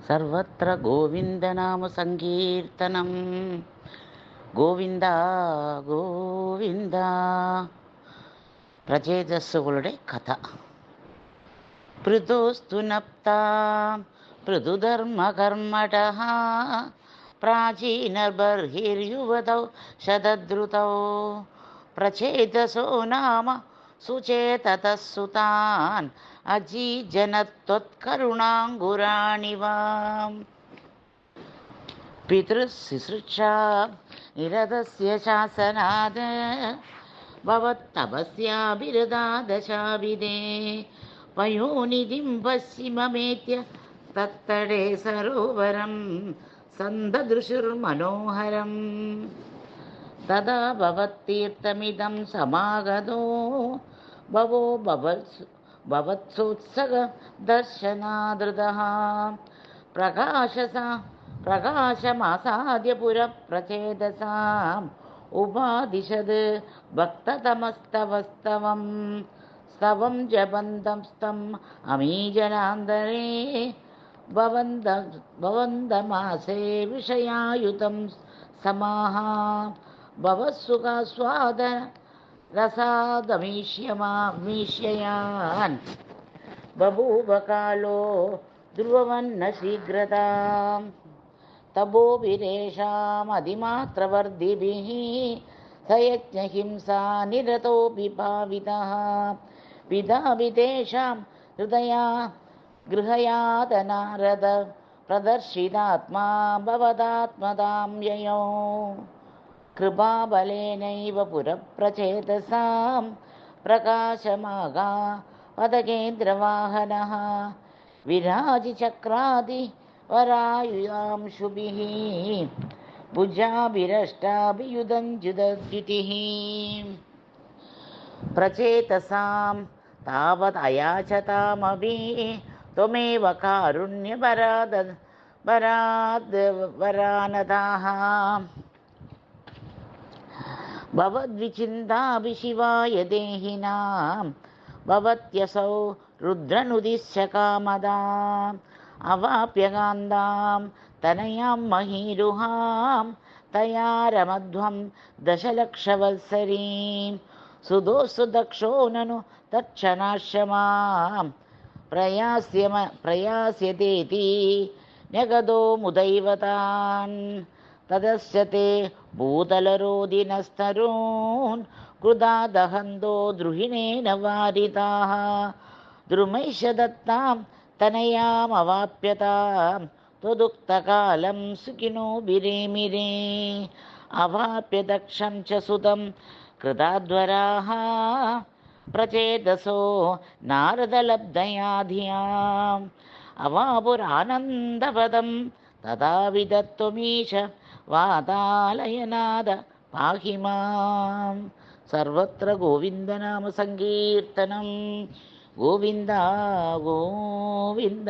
സർവത്ര ഗോവിന്ദനാമ സങ്കീർത്തനം. ഗോവിന്ദ ഗോവിന്ദ. പ്രചേതസ്സുകളുടെ കഥ. പൃഥോസ്തു നപ്താം പൃഥുധർമ്മകർമ്മടഃ പ്രാചീനബർഹിർയുവതൗ ശതദ്രുതൗ പ്രചേതസോ നാമ സുചേതതഃ സുതാൻ അജീജനത്വത്കരുണാങ്കുരാണിവ. പിതൃശുശ്രൂഷാ നിരതസ്യ ശാസനാത് ഭവത്തപസ്യാഭിരതാദശാഭിധേ പയോനിധിം പശ്ചിമമേത്യ തത്തടേ സരോവരം സന്തദൃശുർമനോഹരം. തദാ ഭവത്തീർത്ഥമിദം സമാഗതോ ഭവോ ഭവത്സോത്സക ദർശനാദൃതഃ പ്രകാശമാസാദ്യ പുരപ്രചേതസാം ഉപാദിശത് ഭക്തതമസ്തവസ്തവം സ്തവം ജപന്തം സ്തം അമീജനാന്തരേ ഭവന്തമാസേ വിഷയായുതം സമാഹ ഭവസുഖാസ്വാദന രസാദമീഷ്യയാൻ ബഭൂവ കാലോ ധ്രുവവന്ന ശീഘ്രതാം തപോഭിരേഷാമതിമാത്രവർദ്ധിഭിഃ സയജ്ഞഹിംസാ നിരതോപി ഭാവിതഃ പിതാവി തേഷാം ഹൃദയാ ഗൃഹയാതനാരദ പ്രദർശിതാത്മാ ഭവതാത്മതാം യയോ കൃപാബലേനൈവ പുരപ്രചേതസാം പ്രകാശമാകാ പദകേന്ദ്രവാഹനഃ വിരാജിചക്രാദി വരായുയാംശുഭിഃ ഭുജാഭിരഷ്ടാഭിയുധഞ്ജുതദ്യുതിഃ പ്രചേതസാം താവദയാചതാമഭി ത്വമേവ കാരുണ്യവരാനതാഃ ഭവദ്വിചിന്താഭി ശിവായ ദേഹിനാം ഭവത്യസൗ രുദ്രനുദിശ്യ കാമദാം അവാപ്യകാന്താം തനയാം മഹീരുഹാം തയാരമധ്വം ദശലക്ഷവത്സരീം സുദോസ്തു ദക്ഷോ നനു തക്ഷണാശ്രമാം പ്രയാസ്യതേതി ന്യഗതോ മുദൈവതാൻ തദസ്യ തേ ഭൂതലരോദിനസ്തരൂൻ കൃതാദഹന്തോ ദ്രുഹിണേന വാരിതാഃ ദ്രുമൈഷ ദത്താം തനയാമവാപ്യതാം ത്വദുക്തകാലം സുഖിനോ ബിരേമിരേ അവാപ്യ ദക്ഷം ച സുതം കൃതാധ്വരാः പ്രചേതസോ നാരദലബ്ധയാ ധിയാം അവാപുരാനന്ദപദം തഥാ വിദത്വമീശ വാതാലയനാദ പാഹി മാം. സർവത്ര ഗോവിന്ദനാമ സങ്കീർത്തനം. ഗോവിന്ദ ഗോവിന്ദ.